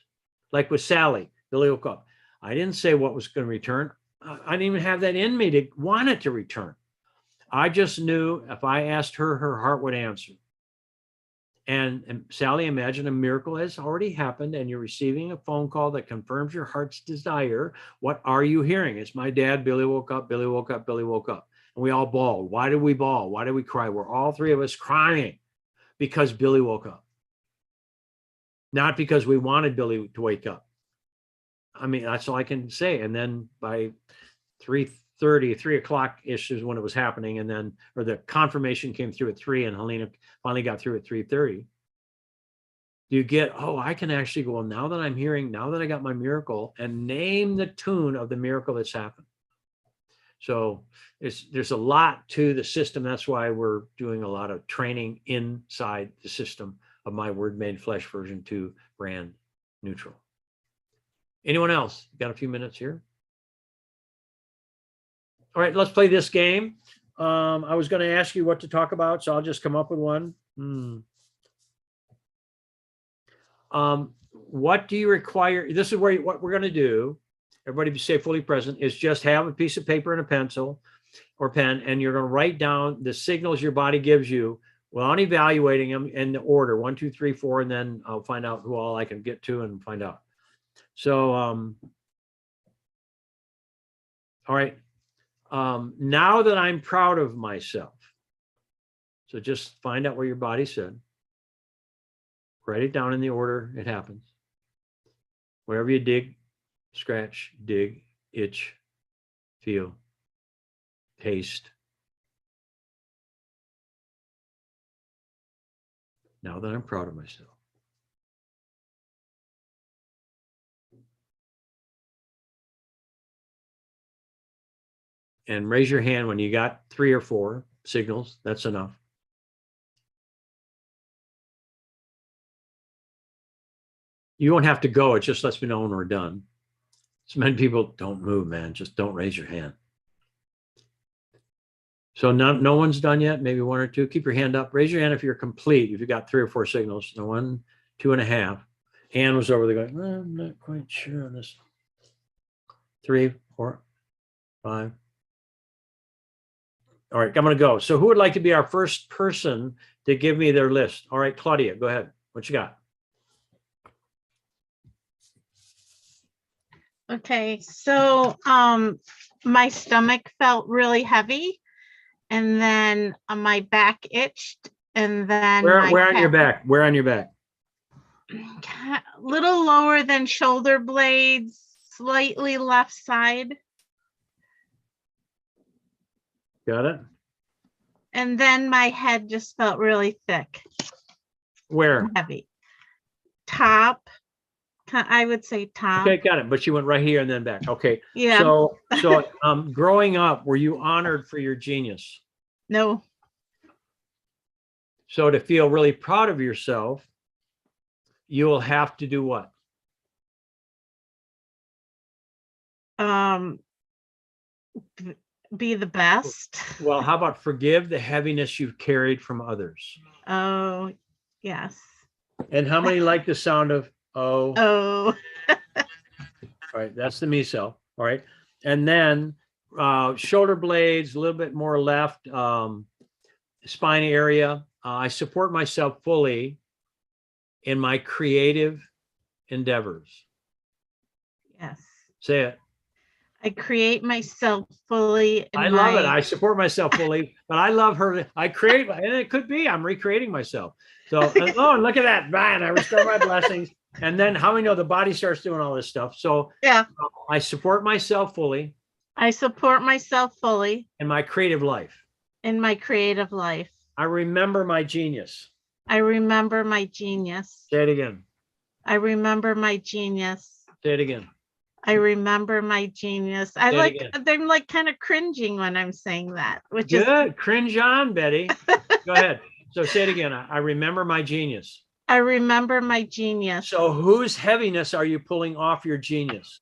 Like with Sally, Billy woke up. I didn't say what was going to return. I didn't even have that in me to want it to return. I just knew if I asked her, her heart would answer. And Sally, imagine a miracle has already happened and you're receiving a phone call that confirms your heart's desire. What are you hearing? It's my dad, Billy woke up, Billy woke up, Billy woke up. And we all bawled. Why did we bawl? Why did we cry? We're all three of us crying because Billy woke up. Not because we wanted Billy to wake up. I mean, that's all I can say. And then by 3:30, 3 o'clock ish is when it was happening. And then, or the confirmation came through at 3 and Helena finally got through at 3:30. You get, oh, I can actually go, well, now that I'm hearing, now that I got my miracle, and name the tune of the miracle that's happened. So there's a lot to the system. That's why we're doing a lot of training inside the system of my Word Made Flesh version 2 brand neutral. Anyone else? Got a few minutes here. All right, let's play this game. I was going to ask you what to talk about, so I'll just come up with one. What do you require? This is what we're going to do. Everybody be safe, fully present, is just have a piece of paper and a pencil or pen, and you're going to write down the signals your body gives you without evaluating them in the order 1, 2, 3, 4, and then I'll find out who all I can get to and find out. So, all right. Now that I'm proud of myself, So just find out what your body said. Write it down in the order it happens. Wherever you dig, scratch, dig, itch, feel, taste. Now that I'm proud of myself. And raise your hand when you got 3 or 4 signals. That's enough. You won't have to go. It just lets me know when we're done. So many people don't move, man. Just don't raise your hand. So no one's done yet. Maybe 1 or 2. Keep your hand up. Raise your hand if you're complete. If you've got 3 or 4 signals. No, 1, 2.5. Ann was over there going, well, I'm not quite sure on this. 3, 4, 5. All right, I'm going to go. So who would like to be our first person to give me their list? All right, Claudia, go ahead. What you got?
Okay, so my stomach felt really heavy, and then my back itched, and then
Where
my
on your back? Where on your back?
little lower than shoulder blades, slightly left side,
Got it?
and then my head just felt really thick,
Where?
heavy. Top, I would say top.
Okay, got it. But you went right here and then back. Okay.
Yeah.
So growing up, were you honored for your genius?
No.
So to feel really proud of yourself, you will have to do what?
Be the best.
Well, how about forgive the heaviness you've carried from others?
Oh, yes.
And how many like the sound of oh?
Oh.
All right, that's the me self. All right. And then shoulder blades, a little bit more left, spine area. I support myself fully in my creative endeavors.
Yes.
Say it.
I create myself fully. In
I love it. I support myself fully, but I love her. I create, and it could be I'm recreating myself. So, oh, look at that. Man, I restore my blessings. And then how many know the body starts doing all this stuff? So
Yeah.
I support myself fully
I support myself fully
in my creative life.
in my creative life.
I remember my genius.
I remember my genius.
Say it again.
I remember my genius.
Say it again.
I remember my genius.
Say it again.
I'm like kind of cringing when I'm saying that, which is
Good. Cringe on, Betty. Go ahead. So say it again. I remember my genius.
I remember my genius.
So whose heaviness are you pulling off your genius?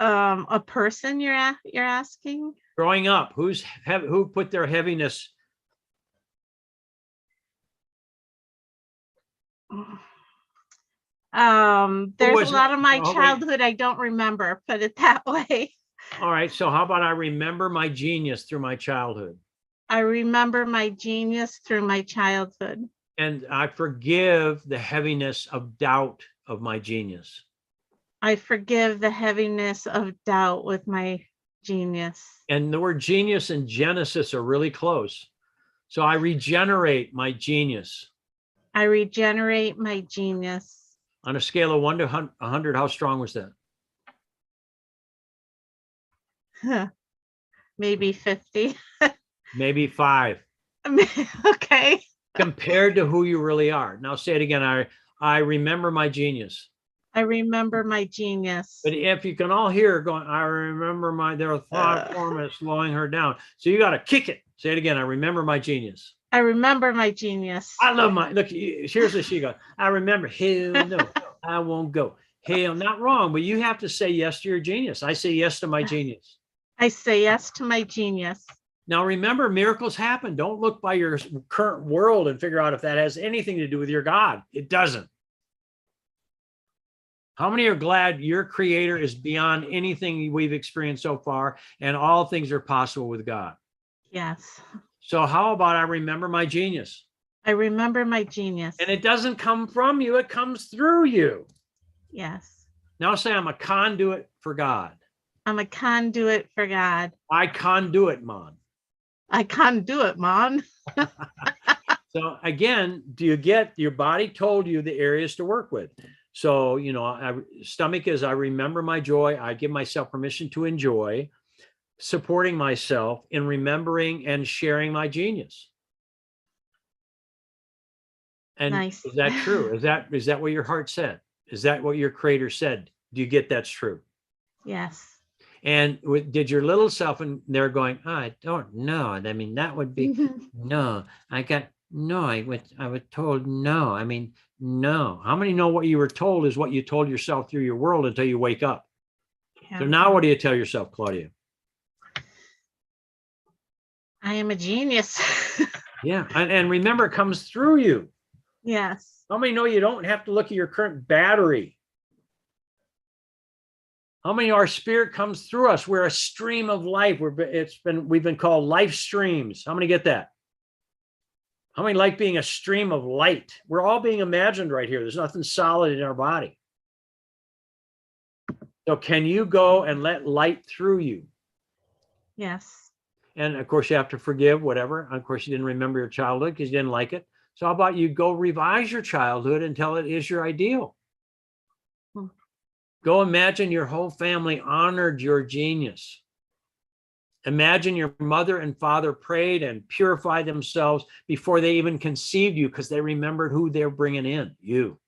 A person you're asking?
Growing up, who put their heaviness?
There's
was
a
it?
lot of my
Oh, wait.
childhood I don't remember, put it that way.
All right. So how about I remember my genius through my childhood?
I remember my genius through my childhood.
And I forgive the heaviness of doubt of my genius.
I forgive the heaviness of doubt with my genius.
And the word genius and Genesis are really close. So I regenerate my genius.
I regenerate my genius.
On a scale of 1 to 100, how strong was that?
Maybe 50.
Maybe 5.
Okay.
Compared to who you really are. Now say it again. I remember my genius.
I remember my genius.
But if you can all hear her going, I remember their thought form is slowing her down. So you got to kick it. Say it again. I remember my genius.
I remember my genius.
I love look, here's what she goes. I remember, hell no, I won't go. Hell, not wrong, but you have to say yes to your genius. I say yes to my genius.
I say yes to my genius.
Now, remember, miracles happen. Don't look by your current world and figure out if that has anything to do with your God. It doesn't. How many are glad your creator is beyond anything we've experienced so far, and all things are possible with God?
Yes.
So how about I remember my genius?
I remember my genius.
And it doesn't come from you, it comes through you.
Yes.
Now say I'm a conduit for God.
I'm a conduit for God.
I conduit, man.
I can't do it, Mom.
So again, do you get your body told you the areas to work with? So, stomach is I remember my joy. I give myself permission to enjoy, supporting myself in remembering and sharing my genius. And
Nice.
is that true? Is that what your heart said? Is that what your creator said? Do you get that's true?
Yes.
And did your little self in there going, oh, I don't know. I mean, that would be no. I was told no. I mean, no. How many know what you were told is what you told yourself through your world until you wake up?
Yeah.
So now what do you tell yourself, Claudia?
I am a genius.
Yeah. And remember, it comes through you.
Yes.
How many know you don't have to look at your current battery? How many know our spirit comes through us? We're a stream of life. We've been called life streams. How many get that? How many like being a stream of light? We're all being imagined right here. There's nothing solid in our body. So can you go and let light through you?
Yes.
And of course, you have to forgive whatever. Of course, you didn't remember your childhood because you didn't like it. So how about you go revise your childhood until it is your ideal? Go imagine your whole family honored your genius. Imagine your mother and father prayed and purified themselves before they even conceived you because they remembered who they're bringing in, you.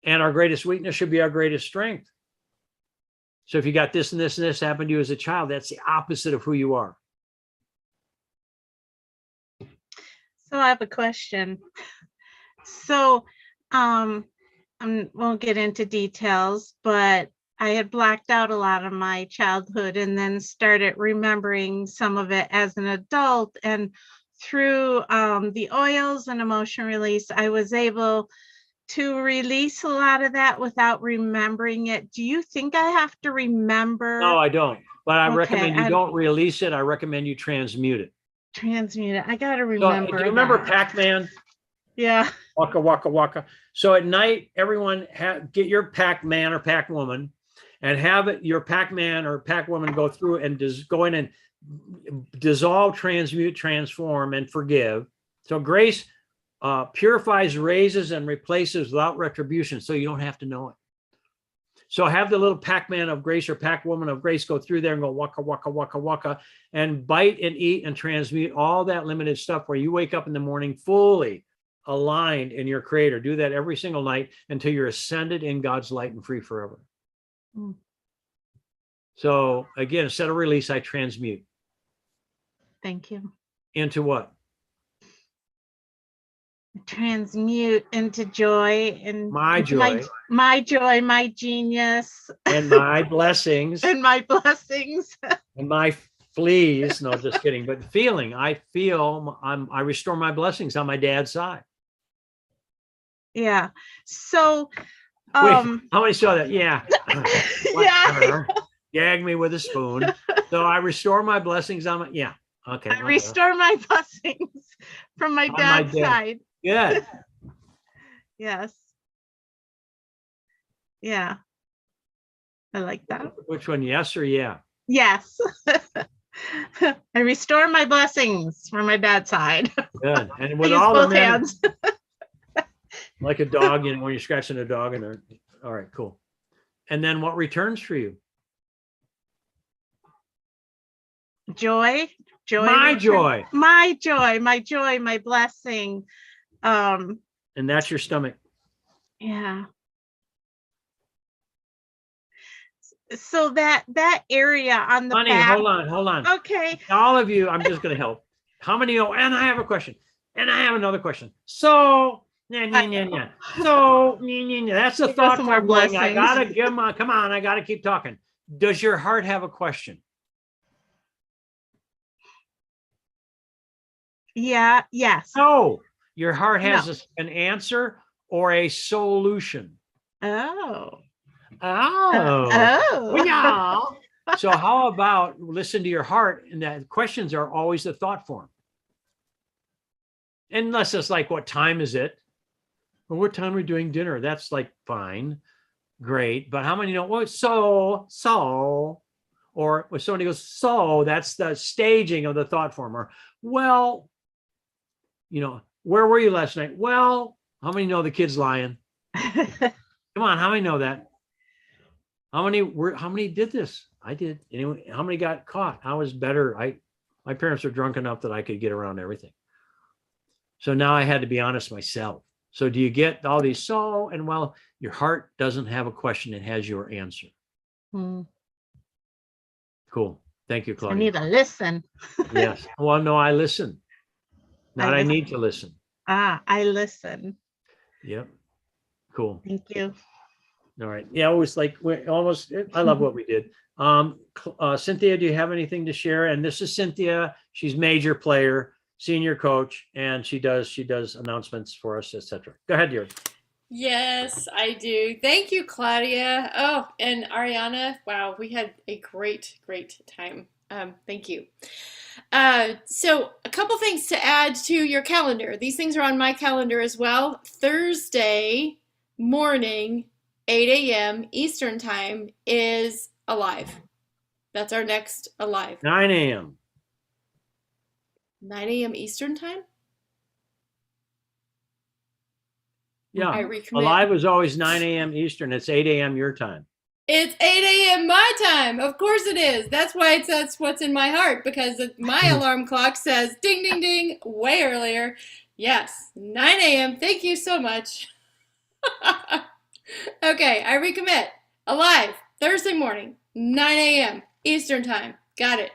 And our greatest weakness should be our greatest strength. So if you got this and this and this happened to you as a child, that's the opposite of who you are.
So I have a question. So, I won't get into details, but I had blacked out a lot of my childhood and then started remembering some of it as an adult. And through the oils and emotion release, I was able to release a lot of that without remembering it. Do you think I have to remember?
No, I don't. But I
Okay,
recommend you don't release it. I recommend you transmute it.
Transmute it. I got to
So,
remember.
do you remember
that.
Pac-Man?
Yeah.
Waka, waka, waka. So at night, everyone get your Pac-Man or Pac-Woman and have your Pac-Man or Pac-Woman go through and go in and dissolve, transmute, transform, and forgive. So grace purifies, raises, and replaces without retribution, so you don't have to know it. So have the little Pac-Man of grace or Pac-Woman of grace go through there and go waka, waka, waka, waka, and bite and eat and transmute all that limited stuff where you wake up in the morning fully aligned in your creator. Do that every single night until you're ascended in God's light and free forever.
Mm.
So again, instead of release, I transmute.
Thank you.
Into what?
Transmute into joy and
My joy.
My joy, my genius.
And my blessings.
And my blessings.
And my fleas. No, just kidding. But feeling, I restore my blessings on my dad's side.
Yeah. So
Wait, how many saw that? Yeah.
yeah.
Gag me with a spoon. So I restore my blessings on my, yeah. Okay.
I restore my blessings from my dad's side.
Good.
Yes. Yeah. I like that.
Which one? Yes or yeah?
Yes. I restore my blessings from my dad's side.
Good. And
I
with
use
all the
both
men,
hands.
like a dog, when you're scratching a dog and they're, all right, cool. And then what returns for you?
Joy.
My joy.
My joy, my blessing.
And that's your stomach.
Yeah. So that area on the
Honey,
back.
hold on.
Okay.
All of you, I'm just going to help. How many know? And I have a question. And I have another question. So, so, that's the thought.
Some more blessings.
I gotta give my. Come on, I gotta keep talking. Does your heart have a question?
Yeah. Yes.
No, your heart has an answer or a solution.
Oh.
Oh. Yeah. So how about listen to your heart, and that questions are always the thought form. Unless it's like, what time is it? Or what time are we doing dinner? That's like fine, great. But how many know? Well, so, or Or when somebody goes, so that's the staging of the thought form. Or, well, where were you last night? Well, how many know the kid's lying? Come on, how many know that? How many did this? I did. Anyway, how many got caught? I was better. My parents were drunk enough that I could get around everything. So now I had to be honest myself. So do you get all these so and well, your heart doesn't have a question, it has your answer. Cool. Thank you,
I
Claudia.
need to listen.
Yes. Well, no, I listen. Not I
listen.
need to listen.
I listen.
Yep. Cool.
Thank you.
All right. Yeah, it was like I love what we did. Cynthia, do you have anything to share? And this is Cynthia. She's major player, senior coach, and she does announcements for us, etc. Go ahead, dear.
Yes, I do. Thank you, Claudia. Oh, and Ariana. Wow, we had a great time. Thank you. So a couple things to add to your calendar. These things are on my calendar as well. Thursday morning, 8 a.m. Eastern time is Alive. That's our next Alive.
9 a.m.
9 a.m. Eastern time?
Yeah.
I recommit.
Alive is always 9 a.m. Eastern. It's 8 a.m. your time.
It's 8 a.m. my time. Of course it is. That's why that's what's in my heart, because my alarm clock says ding, ding, ding way earlier. Yes, 9 a.m. Thank you so much. Okay, I recommit. Alive, Thursday morning, 9 a.m. Eastern time. Got it.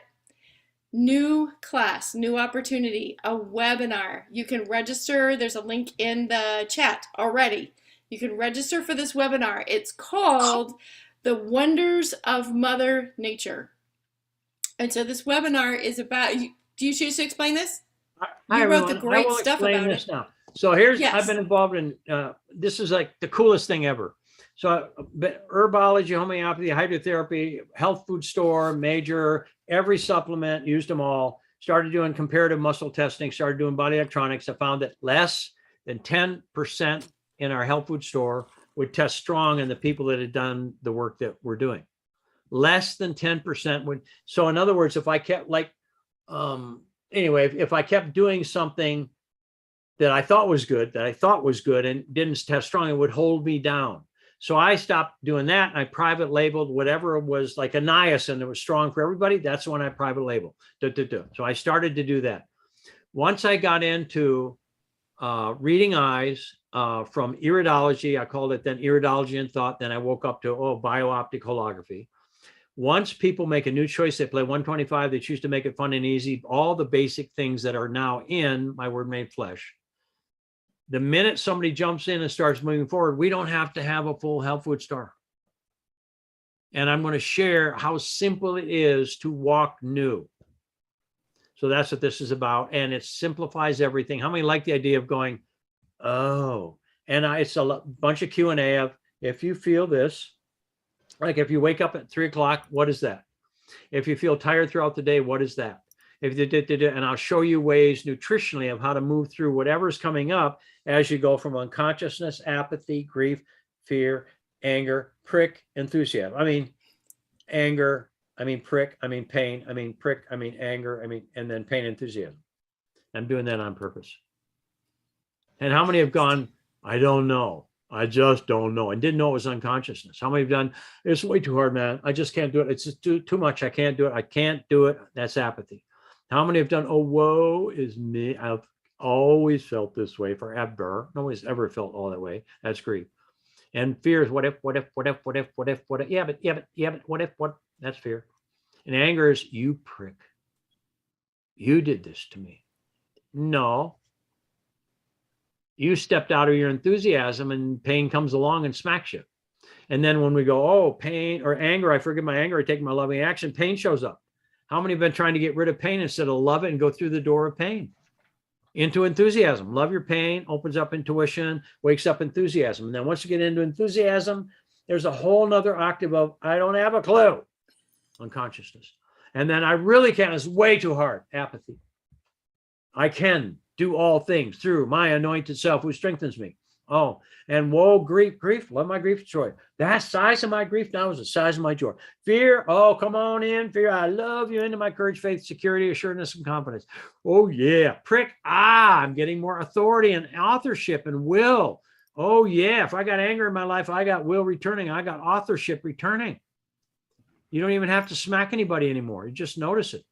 New class, new opportunity, a webinar. You can register. There's a link in the chat already. You can register for this webinar. It's called The Wonders of Mother Nature. And so this webinar is about, do you choose to explain this? You wrote the great stuff about it.
Now. So here's,
Yes.
I've been involved in, this is like the coolest thing ever. So herbology, homeopathy, hydrotherapy, health food store, major, every supplement, used them all, started doing comparative muscle testing, started doing body electronics. I found that less than 10% in our health food store would test strong in the people that had done the work that we're doing. Less than 10% would. So in other words, if I kept if I kept doing something that I thought was good and didn't test strong, it would hold me down. So I stopped doing that. I private labeled whatever was like a niacin that was strong for everybody. That's when I private label. So I started to do that. Once I got into reading eyes from iridology, I called it then iridology and thought. Then I woke up to, bio-optic holography. Once people make a new choice, they play 125, they choose to make it fun and easy. All the basic things that are now in My Word Made Flesh. The minute somebody jumps in and starts moving forward, we don't have to have a full health food store. And I'm going to share how simple it is to walk new. So that's what this is about. And it simplifies everything. How many like the idea of going, oh, and it's a bunch of Q&A of, if you feel this, like if you wake up at 3 o'clock, what is that? If you feel tired throughout the day, what is that? If you did, and I'll show you ways nutritionally of how to move through whatever's coming up as you go from unconsciousness, apathy, grief, fear, anger, prick, enthusiasm. I mean, anger, I mean, prick, I mean, pain, I mean, prick, I mean, anger, I mean, and then pain, enthusiasm. I'm doing that on purpose. And how many have gone, I don't know. I just don't know. And didn't know it was unconsciousness. How many have done, it's way too hard, man. I just can't do it. It's just too much. I can't do it. I can't do it. That's apathy. How many have done, oh, woe is me. I've always felt this way forever. Nobody's ever felt all that way. That's grief. And fear is what if. Yeah, but what? That's fear. And anger is, you prick. You did this to me. No. You stepped out of your enthusiasm and pain comes along and smacks you. And then when we go, oh, pain or anger, I forget my anger, I take my loving action, pain shows up. How many have been trying to get rid of pain instead of love it and go through the door of pain? Into enthusiasm. Love your pain, opens up intuition, wakes up enthusiasm. And then once you get into enthusiasm, there's a whole nother octave of, I don't have a clue, unconsciousness. And then I really can't, it's way too hard, apathy. I can do all things through my anointed self who strengthens me. Oh, and whoa, grief, love my grief, joy. That size of my grief now is the size of my joy. Fear, oh, come on in, fear. I love you into my courage, faith, security, assuredness, and confidence. Oh, yeah. Prick, I'm getting more authority and authorship and will. Oh, yeah. If I got anger in my life, I got will returning. I got authorship returning. You don't even have to smack anybody anymore. You just notice it.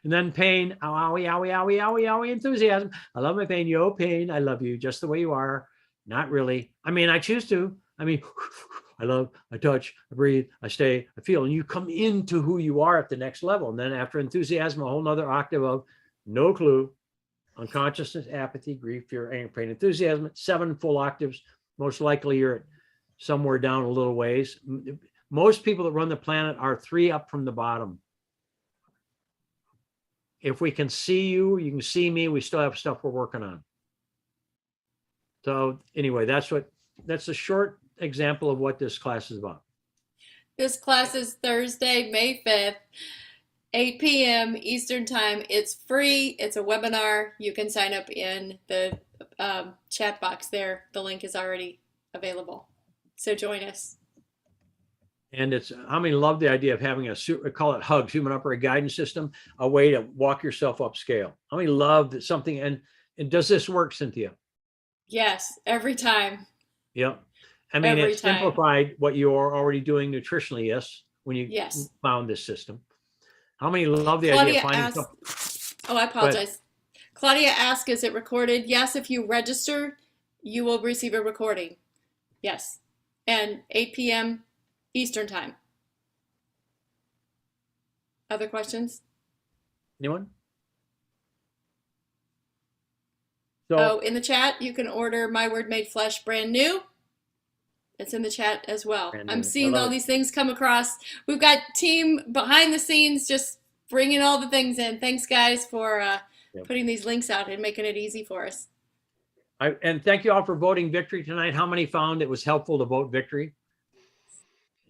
And then pain, owie, owie, owie, owie, owie, enthusiasm. I love my pain. Yo, pain. I love you just the way you are. Not really. I mean, I choose to. I mean, I love, I touch, I breathe, I stay, I feel. And you come into who you are at the next level. And then after enthusiasm, a whole nother octave of no clue, unconsciousness, apathy, grief, fear, anger, pain, enthusiasm. 7 full octaves. Most likely you're somewhere down a little ways. Most people that run the planet are 3 up from the bottom. If we can see you, you can see me. We still have stuff we're working on. So anyway, that's a short example of what this class is about.
This class is Thursday, May 5th, 8 p.m. Eastern Time. It's free. It's a webinar. You can sign up in the chat box there. The link is already available. So join us.
And it's, how many love the idea of having we call it HUGS, human upgrade guidance system, a way to walk yourself upscale. How many love that something, and does this work, Cynthia?
Yes, every time.
Yep. I mean,
Every
it
time.
simplified what you are already doing nutritionally, yes, when you
Yes.
found this system. How many love the idea
Claudia
of finding
asked,
something?
oh, I apologize. Claudia asked, is it recorded? Yes, if you register, you will receive a recording. Yes. And 8 p.m. Eastern Time. Other questions?
Anyone? So,
Oh, in the chat, you can order My Word Made Flesh brand new. It's in the chat as well.
Brand
I'm
new.
seeing
I love
all
it.
these things come across. We've got team behind the scenes just bringing all the things in. Thanks, guys, for putting these links out and making it easy for us.
and thank you all for voting victory tonight. How many found it was helpful to vote victory?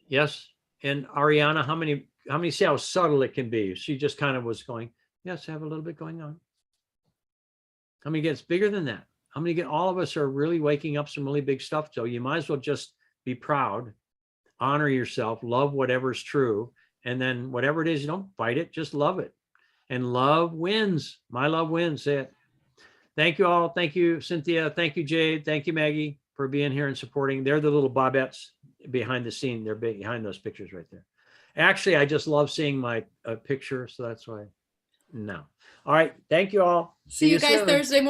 Yes. And Ariana, how many see how subtle it can be? She just kind of was going, yes, I have a little bit going on. How many gets bigger than that? How many get, all of us are really waking up some really big stuff. So you might as well just be proud, honor yourself, love whatever's true. And then whatever it is, you don't fight it, just love it. And love wins. My love wins. Say it. Thank you all. Thank you, Cynthia. Thank you, Jade. Thank you, Maggie, for being here and supporting. They're the little Bobettes behind the scene. They're behind those pictures right there. Actually, I just love seeing my picture. So that's why. No. All right. Thank you all.
See you guys
soon.
Thursday morning.